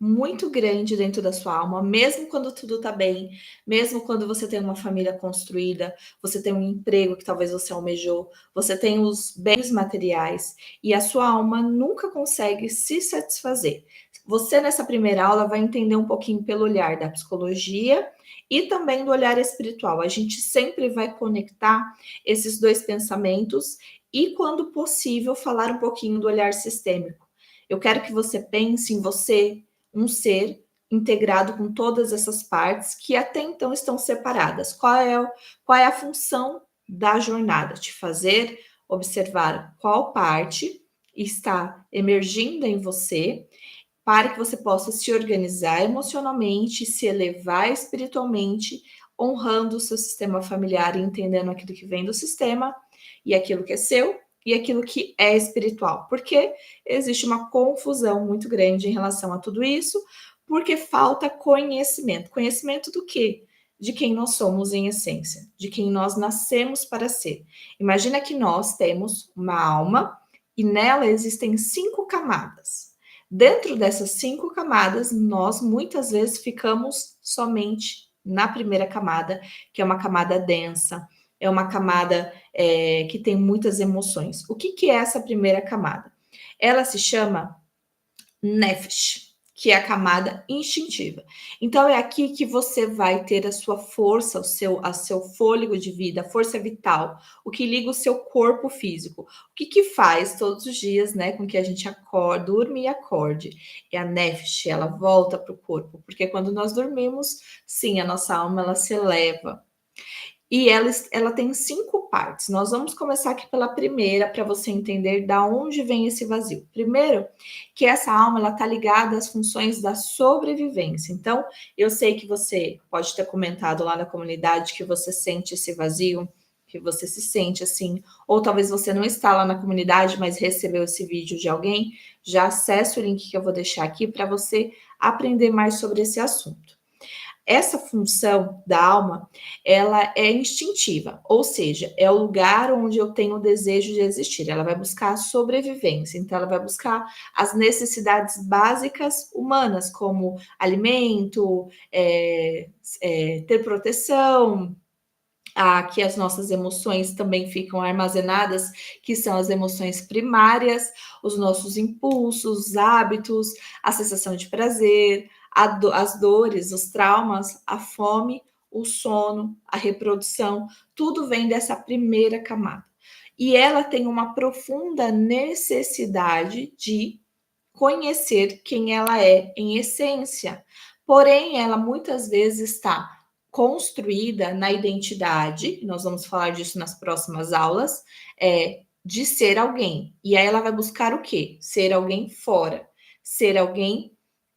muito grande dentro da sua alma, mesmo quando tudo tá bem, mesmo quando você tem uma família construída, você tem um emprego que talvez você almejou, você tem os bens materiais e a sua alma nunca consegue se satisfazer. Você, nessa primeira aula, vai entender um pouquinho pelo olhar da psicologia e também do olhar espiritual. A gente sempre vai conectar esses dois pensamentos e, quando possível, falar um pouquinho do olhar sistêmico. Eu quero que você pense em você, um ser integrado com todas essas partes que até então estão separadas. Qual é a função da jornada? Te fazer observar qual parte está emergindo em você para que você possa se organizar emocionalmente, se elevar espiritualmente, honrando o seu sistema familiar e entendendo aquilo que vem do sistema e aquilo que é seu e aquilo que é espiritual. Porque existe uma confusão muito grande em relação a tudo isso, porque falta conhecimento. Conhecimento do quê? De quem nós somos em essência, de quem nós nascemos para ser. Imagina que nós temos uma alma e nela existem 5 camadas. Dentro dessas 5 camadas, nós muitas vezes ficamos somente na primeira camada, que é uma camada densa, é uma camada que tem muitas emoções. O que é essa primeira camada? Ela se chama Nefesh, que é a camada instintiva. Então é aqui que você vai ter a sua força, a seu fôlego de vida, a força vital, o que liga o seu corpo físico. O que faz todos os dias, né, com que a gente acorde, durma e acorde? É a Nefesh, ela volta para o corpo, porque quando nós dormimos, sim, a nossa alma ela se eleva. E ela tem 5 partes. Nós vamos começar aqui pela primeira, para você entender da onde vem esse vazio. Primeiro, que essa alma ela está ligada às funções da sobrevivência. Então, eu sei que você pode ter comentado lá na comunidade que você sente esse vazio, que você se sente assim, ou talvez você não está lá na comunidade, mas recebeu esse vídeo de alguém. Já acesse o link que eu vou deixar aqui para você aprender mais sobre esse assunto. Essa função da alma, ela é instintiva, ou seja, é o lugar onde eu tenho o desejo de existir. Ela vai buscar a sobrevivência, então ela vai buscar as necessidades básicas humanas, como alimento, ter proteção, que as nossas emoções também ficam armazenadas, que são as emoções primárias, os nossos impulsos, os hábitos, a sensação de prazer, as dores, os traumas, a fome, o sono, a reprodução, tudo vem dessa primeira camada. E ela tem uma profunda necessidade de conhecer quem ela é em essência. Porém, ela muitas vezes está construída na identidade, nós vamos falar disso nas próximas aulas, de ser alguém. E aí ela vai buscar o quê? Ser alguém fora, ser alguém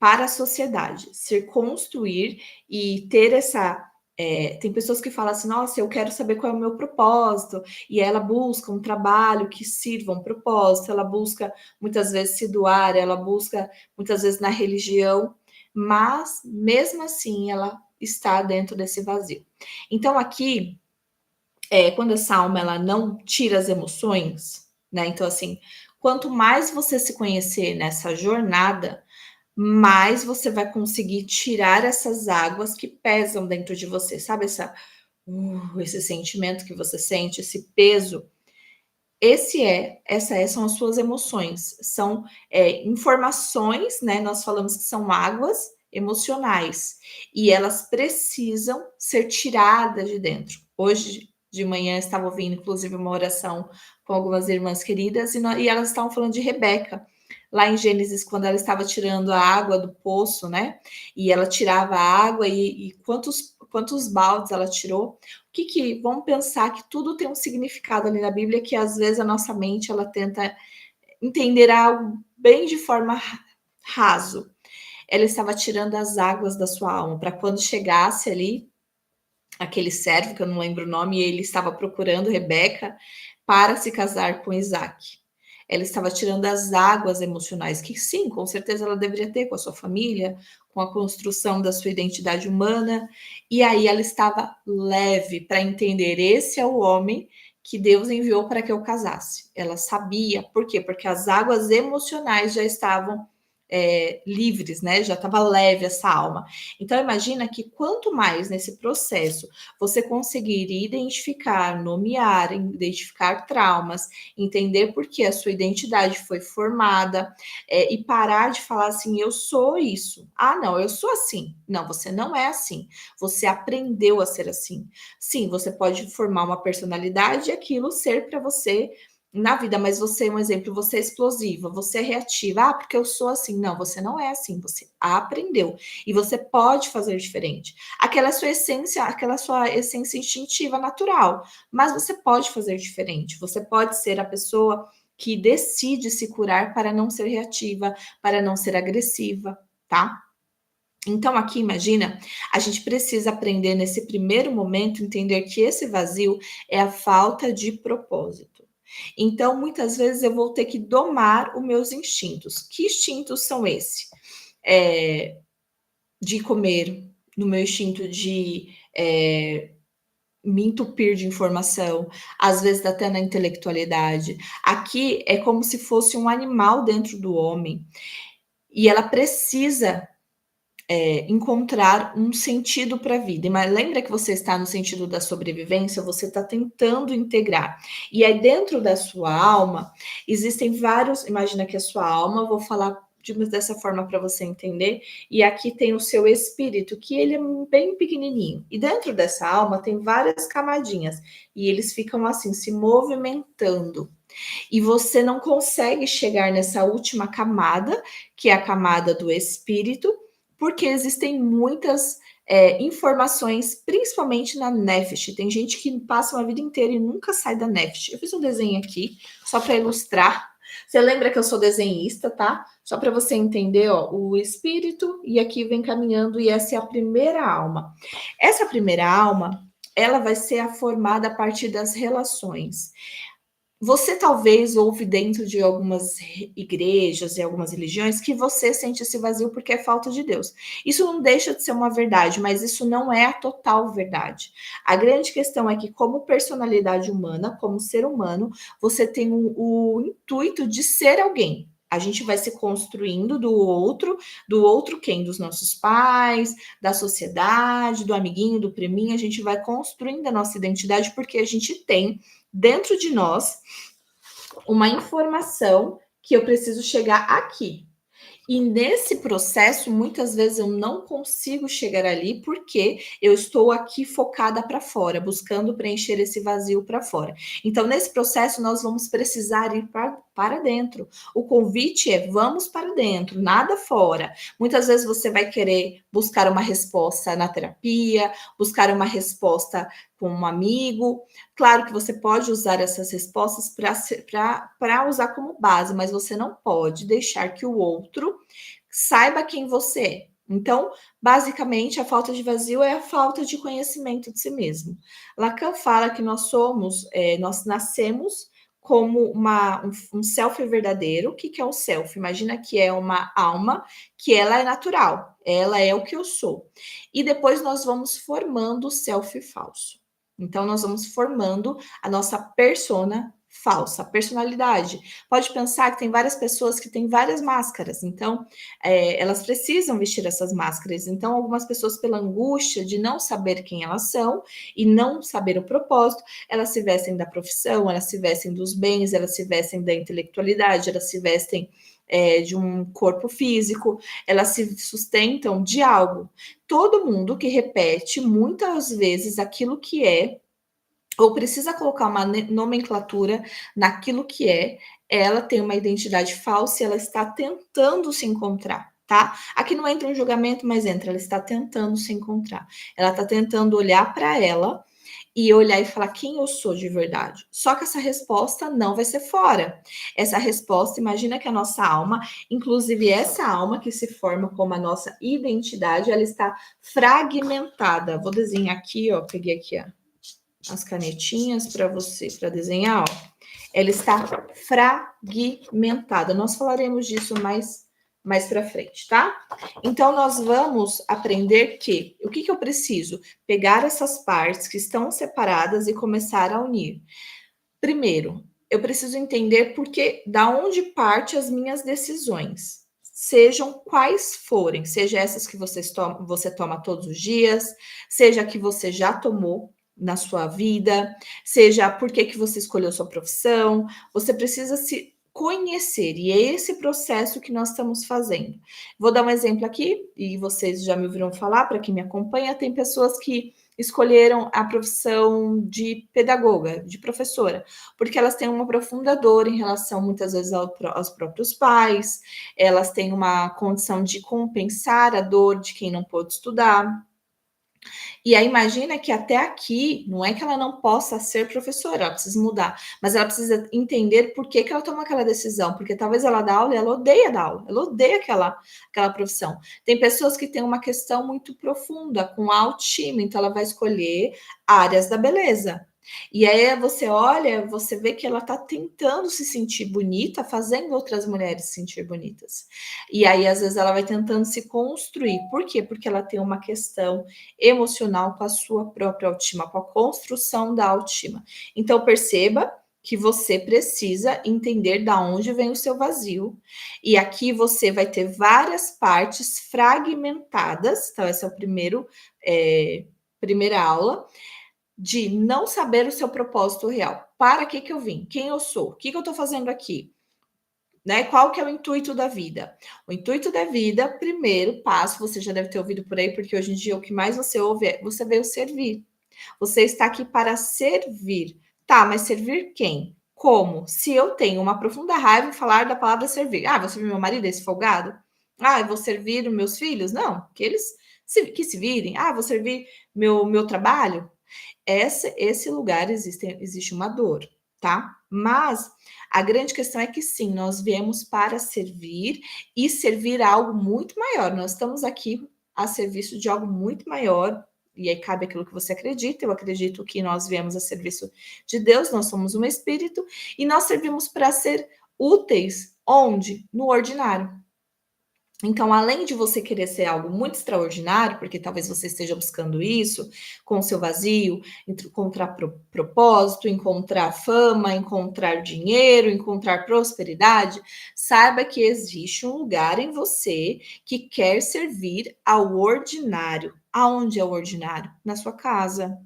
para a sociedade, ser construir e ter essa. Tem pessoas que falam assim, nossa, eu quero saber qual é o meu propósito, e ela busca um trabalho que sirva um propósito, ela busca muitas vezes se doar, ela busca muitas vezes na religião, mas mesmo assim ela está dentro desse vazio. Então aqui, quando essa alma ela não tira as emoções, né? Então assim, quanto mais você se conhecer nessa jornada, mais você vai conseguir tirar essas águas que pesam dentro de você, sabe esse sentimento que você sente, esse peso. Essas são as suas emoções, são informações, né? Nós falamos que são águas emocionais e elas precisam ser tiradas de dentro. Hoje de manhã estava ouvindo, inclusive, uma oração com algumas irmãs queridas e elas estavam falando de Rebeca, lá em Gênesis, quando ela estava tirando a água do poço, né? E ela tirava a água e quantos baldes ela tirou. Vamos pensar que tudo tem um significado ali na Bíblia que às vezes a nossa mente ela tenta entender algo bem de forma raso. Ela estava tirando as águas da sua alma para quando chegasse ali aquele servo, que eu não lembro o nome, e ele estava procurando Rebeca para se casar com Isaac. Ela estava tirando as águas emocionais, que sim, com certeza ela deveria ter com a sua família, com a construção da sua identidade humana, e aí ela estava leve para entender: esse é o homem que Deus enviou para que eu casasse. Ela sabia, por quê? Porque as águas emocionais já estavam livres, né? Já estava leve essa alma. Então, imagina que quanto mais nesse processo você conseguir identificar, nomear, identificar traumas, entender por que a sua identidade foi formada, e parar de falar assim, eu sou isso. Ah, não, eu sou assim. Não, você não é assim. Você aprendeu a ser assim. Sim, você pode formar uma personalidade e aquilo ser para você na vida, mas você, um exemplo, você é explosiva, você é reativa. Ah, porque eu sou assim. Não, você não é assim, você aprendeu. E você pode fazer diferente. Aquela sua essência instintiva natural, mas você pode fazer diferente. Você pode ser a pessoa que decide se curar para não ser reativa, para não ser agressiva, tá? Então, aqui, imagina, a gente precisa aprender nesse primeiro momento, entender que esse vazio é a falta de propósito. Então, muitas vezes eu vou ter que domar os meus instintos. Que instintos são esses? De comer, no meu instinto de me entupir de informação, às vezes até na intelectualidade. Aqui é como se fosse um animal dentro do homem e ela precisa encontrar um sentido para a vida. Mas lembra que você está no sentido da sobrevivência, você está tentando integrar. E aí, dentro da sua alma, existem vários. Imagina que a sua alma, vou falar dessa forma para você entender. E aqui tem o seu espírito, que ele é bem pequenininho. E dentro dessa alma tem várias camadinhas. E eles ficam assim, se movimentando. E você não consegue chegar nessa última camada, que é a camada do espírito, porque existem muitas informações, principalmente na Nefesh. Tem gente que passa uma vida inteira e nunca sai da Nefesh. Eu fiz um desenho aqui, só para ilustrar. Você lembra que eu sou desenhista, tá? Só para você entender, ó, o espírito, e aqui vem caminhando, e essa é a primeira alma. Essa primeira alma, ela vai ser formada a partir das relações. Você talvez ouve dentro de algumas igrejas e algumas religiões que você sente esse vazio porque é falta de Deus. Isso não deixa de ser uma verdade, mas isso não é a total verdade. A grande questão é que, como personalidade humana, como ser humano, você tem o intuito de ser alguém. A gente vai se construindo do outro quem? Dos nossos pais, da sociedade, do amiguinho, do priminho, a gente vai construindo a nossa identidade porque a gente tem dentro de nós uma informação que eu preciso chegar aqui. E nesse processo, muitas vezes eu não consigo chegar ali porque eu estou aqui focada para fora, buscando preencher esse vazio para fora. Então, nesse processo, nós vamos precisar ir para dentro. O convite é vamos para dentro, nada fora. Muitas vezes você vai querer buscar uma resposta na terapia, buscar uma resposta com um amigo. Claro que você pode usar essas respostas para usar como base, mas você não pode deixar que o outro saiba quem você é. Então, basicamente, a falta de vazio é a falta de conhecimento de si mesmo. Lacan fala que nós nascemos como um self verdadeiro. O que é o self? Imagina que é uma alma que ela é natural, ela é o que eu sou. E depois nós vamos formando o self falso. Então, nós vamos formando a nossa persona falsa, personalidade. Pode pensar que tem várias pessoas que têm várias máscaras, então elas precisam vestir essas máscaras. Então, algumas pessoas, pela angústia de não saber quem elas são e não saber o propósito, elas se vestem da profissão, elas se vestem dos bens, elas se vestem da intelectualidade, elas se vestem de um corpo físico, elas se sustentam de algo. Todo mundo que repete muitas vezes aquilo que é, ou precisa colocar uma nomenclatura naquilo que é, ela tem uma identidade falsa e ela está tentando se encontrar, tá? Aqui não entra um julgamento, mas entra, ela está tentando se encontrar. Ela está tentando olhar para ela e olhar e falar quem eu sou de verdade. Só que essa resposta não vai ser fora. Essa resposta, imagina que a nossa alma, inclusive essa alma que se forma como a nossa identidade, ela está fragmentada. Vou desenhar aqui, ó, peguei aqui, ó, as canetinhas para você, para desenhar, ó. Ela está fragmentada. Nós falaremos disso mais para frente, tá? Então, nós vamos aprender que o que eu preciso? Pegar essas partes que estão separadas e começar a unir. Primeiro, eu preciso entender da onde parte as minhas decisões. sejam quais forem, seja essas que você toma todos os dias, seja a que você já tomou na sua vida, seja por que você escolheu sua profissão, você precisa se conhecer, e é esse processo que nós estamos fazendo. Vou dar um exemplo aqui, e vocês já me ouviram falar, para quem me acompanha, tem pessoas que escolheram a profissão de pedagoga, de professora, porque elas têm uma profunda dor em relação, muitas vezes, aos próprios pais, elas têm uma condição de compensar a dor de quem não pôde estudar. E aí imagina que até aqui, não é que ela não possa ser professora, ela precisa mudar, mas ela precisa entender por que ela tomou aquela decisão, porque talvez ela dá aula e ela odeia dar aula, ela odeia aquela profissão. Tem pessoas que têm uma questão muito profunda com a autoestima, então ela vai escolher áreas da beleza. E aí você olha, você vê que ela está tentando se sentir bonita, fazendo outras mulheres se sentir bonitas. E aí, às vezes, ela vai tentando se construir. Por quê? Porque ela tem uma questão emocional com a sua própria autoestima, com a construção da autoestima. Então, perceba que você precisa entender da onde vem o seu vazio. E aqui você vai ter várias partes fragmentadas. Então, esse é o primeira aula de não saber o seu propósito real. Para que eu vim? Quem eu sou? O que eu estou fazendo aqui? Né? Qual que é o intuito da vida? O intuito da vida, primeiro passo, você já deve ter ouvido por aí, porque hoje em dia o que mais você ouve é: você veio servir. Você está aqui para servir. Tá, mas servir quem? Como? Se eu tenho uma profunda raiva em falar da palavra servir. Ah, vou servir meu marido, esse folgado? Ah, eu vou servir os meus filhos? Não, que eles que se virem. Ah, vou servir meu trabalho? Esse lugar existe uma dor, tá? Mas a grande questão é que sim, nós viemos para servir e servir a algo muito maior. Nós estamos aqui a serviço de algo muito maior, e aí cabe aquilo que você acredita. Eu acredito que nós viemos a serviço de Deus, nós somos um espírito, e nós servimos para ser úteis onde? No ordinário. Então, além de você querer ser algo muito extraordinário, porque talvez você esteja buscando isso, com o seu vazio, encontrar propósito, encontrar fama, encontrar dinheiro, encontrar prosperidade, saiba que existe um lugar em você que quer servir ao ordinário. Aonde é o ordinário? Na sua casa.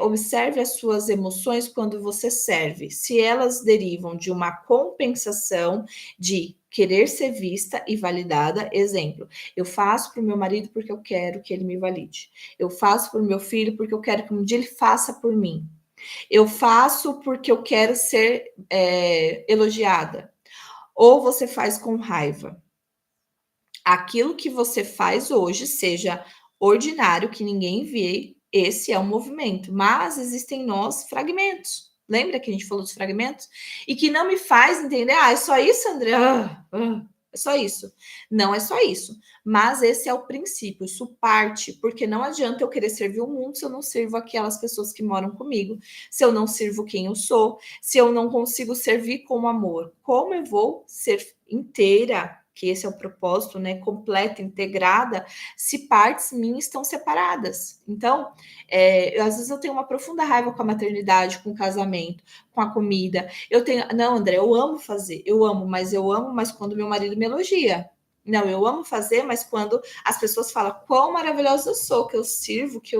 Observe as suas emoções quando você serve. Se elas derivam de uma compensação de querer ser vista e validada, exemplo, eu faço para o meu marido porque eu quero que ele me valide. Eu faço para o meu filho porque eu quero que um dia ele faça por mim. Eu faço porque eu quero ser elogiada. Ou você faz com raiva. Aquilo que você faz hoje, seja ordinário, que ninguém vê, esse é um movimento. Mas existem nós fragmentos. Lembra que a gente falou dos fragmentos? E que não me faz entender, é só isso, André? É só isso. Não é só isso. Mas esse é o princípio, isso parte, porque não adianta eu querer servir o mundo se eu não sirvo aquelas pessoas que moram comigo, se eu não sirvo quem eu sou, se eu não consigo servir com amor. Como eu vou ser inteira, que esse é o propósito, né, completa, integrada, se partes minhas estão separadas? Então, às vezes eu tenho uma profunda raiva com a maternidade, com o casamento, com a comida. Não, André, eu amo fazer, eu amo, mas quando meu marido me elogia. Não, eu amo fazer, mas quando as pessoas falam quão maravilhosa eu sou, que eu sirvo, que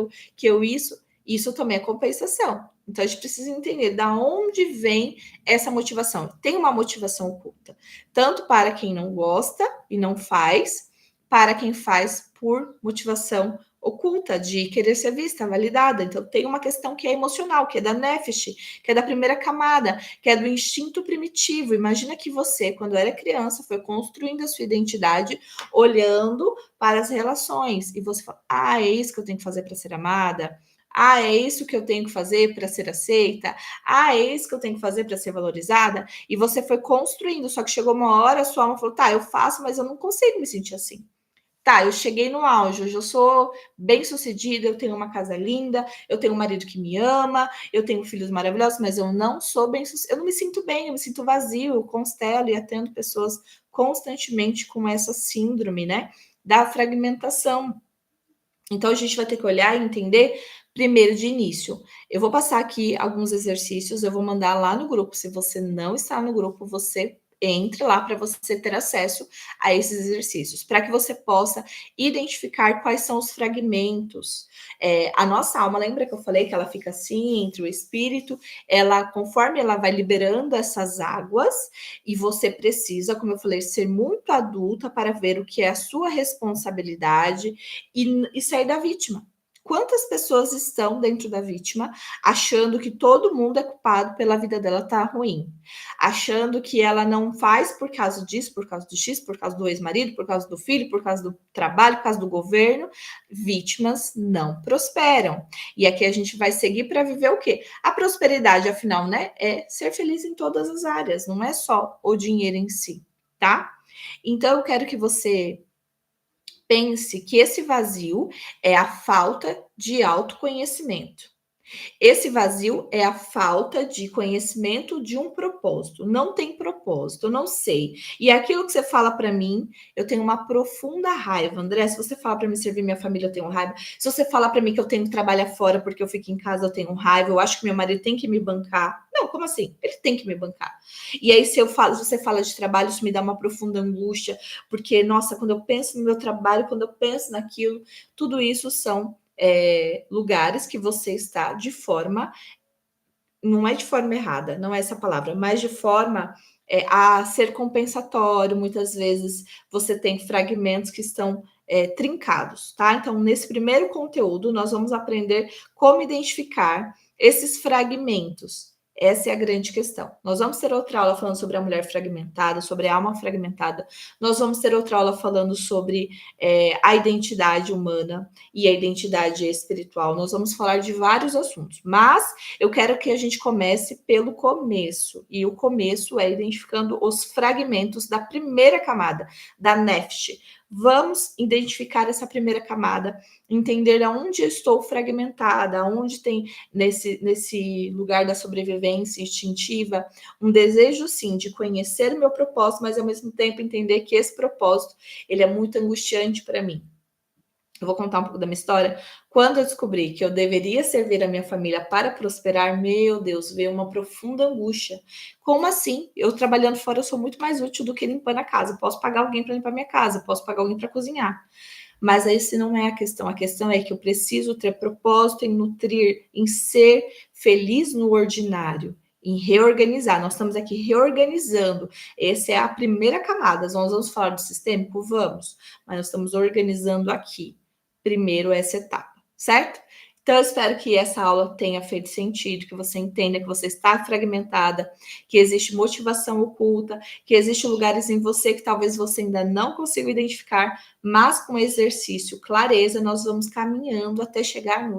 eu isso também é compensação. Então a gente precisa entender da onde vem essa motivação. Tem uma motivação oculta, tanto para quem não gosta e não faz, para quem faz por motivação oculta de querer ser vista, validada. Então tem uma questão que é emocional, que é da nefesh, que é da primeira camada, que é do instinto primitivo. Imagina que você, quando era criança, foi construindo a sua identidade olhando para as relações e você fala: "Ah, é isso que eu tenho que fazer para ser amada? Ah, é isso que eu tenho que fazer para ser aceita? Ah, é isso que eu tenho que fazer para ser valorizada?" E você foi construindo, só que chegou uma hora, a sua alma falou: "Tá, eu faço, mas eu não consigo me sentir assim. Tá, eu cheguei no auge, hoje eu sou bem-sucedida, eu tenho uma casa linda, eu tenho um marido que me ama, eu tenho filhos maravilhosos, mas eu não sou bem-sucedida, eu não me sinto bem, eu me sinto vazio, eu constelo e atendo pessoas constantemente com essa síndrome, né, da fragmentação. Então a gente vai ter que olhar e entender primeiro de início. Eu vou passar aqui alguns exercícios, eu vou mandar lá no grupo. Se você não está no grupo, você entre lá para você ter acesso a esses exercícios, para que você possa identificar quais são os fragmentos. A nossa alma, lembra que eu falei que ela fica assim entre o espírito? Ela, conforme ela vai liberando essas águas, e você precisa, como eu falei, ser muito adulta para ver o que é a sua responsabilidade e sair da vítima. Quantas pessoas estão dentro da vítima achando que todo mundo é culpado pela vida dela estar ruim? Achando que ela não faz por causa disso, por causa do X, por causa do ex-marido, por causa do filho, por causa do trabalho, por causa do governo. Vítimas não prosperam. E aqui a gente vai seguir para viver o quê? A prosperidade, afinal, né? É ser feliz em todas as áreas, não é só o dinheiro em si, tá? Então eu quero que você pense que esse vazio é a falta de autoconhecimento. Esse vazio é a falta de conhecimento de um propósito. Não tem propósito, eu não sei. E aquilo que você fala para mim, eu tenho uma profunda raiva. André, se você fala para mim servir minha família, eu tenho raiva. Se você fala para mim que eu tenho que trabalhar fora porque eu fico em casa, eu tenho raiva. Eu acho que meu marido tem que me bancar. Não, como assim? Ele tem que me bancar. E aí, se você fala de trabalho, isso me dá uma profunda angústia, porque, nossa, quando eu penso no meu trabalho, quando eu penso naquilo, tudo isso são lugares que você está de forma, não é de forma errada, não é essa palavra, mas de forma a ser compensatório. Muitas vezes você tem fragmentos que estão trincados, tá? Então, nesse primeiro conteúdo, nós vamos aprender como identificar esses fragmentos. Essa é a grande questão. Nós vamos ter outra aula falando sobre a mulher fragmentada, sobre a alma fragmentada. Nós vamos ter outra aula falando sobre a identidade humana e a identidade espiritual. Nós vamos falar de vários assuntos, mas eu quero que a gente comece pelo começo. E o começo é identificando os fragmentos da primeira camada, da Nefesh. Vamos identificar essa primeira camada, entender aonde eu estou fragmentada, aonde tem nesse lugar da sobrevivência instintiva um desejo, sim, de conhecer o meu propósito, mas ao mesmo tempo entender que esse propósito ele é muito angustiante para mim. Eu vou contar um pouco da minha história. Quando eu descobri que eu deveria servir a minha família para prosperar, meu Deus, veio uma profunda angústia. Como assim? Eu trabalhando fora, eu sou muito mais útil do que limpando a casa. Eu posso pagar alguém para limpar minha casa, posso pagar alguém para cozinhar. Mas esse não é a questão. A questão é que eu preciso ter propósito em nutrir, em ser feliz no ordinário, em reorganizar. Nós estamos aqui reorganizando. Essa é a primeira camada. Nós vamos falar do sistêmico? Vamos. Mas nós estamos organizando aqui primeiro essa etapa, certo? Então, eu espero que essa aula tenha feito sentido, que você entenda que você está fragmentada, que existe motivação oculta, que existem lugares em você que talvez você ainda não consiga identificar, mas com exercício, clareza, nós vamos caminhando até chegar no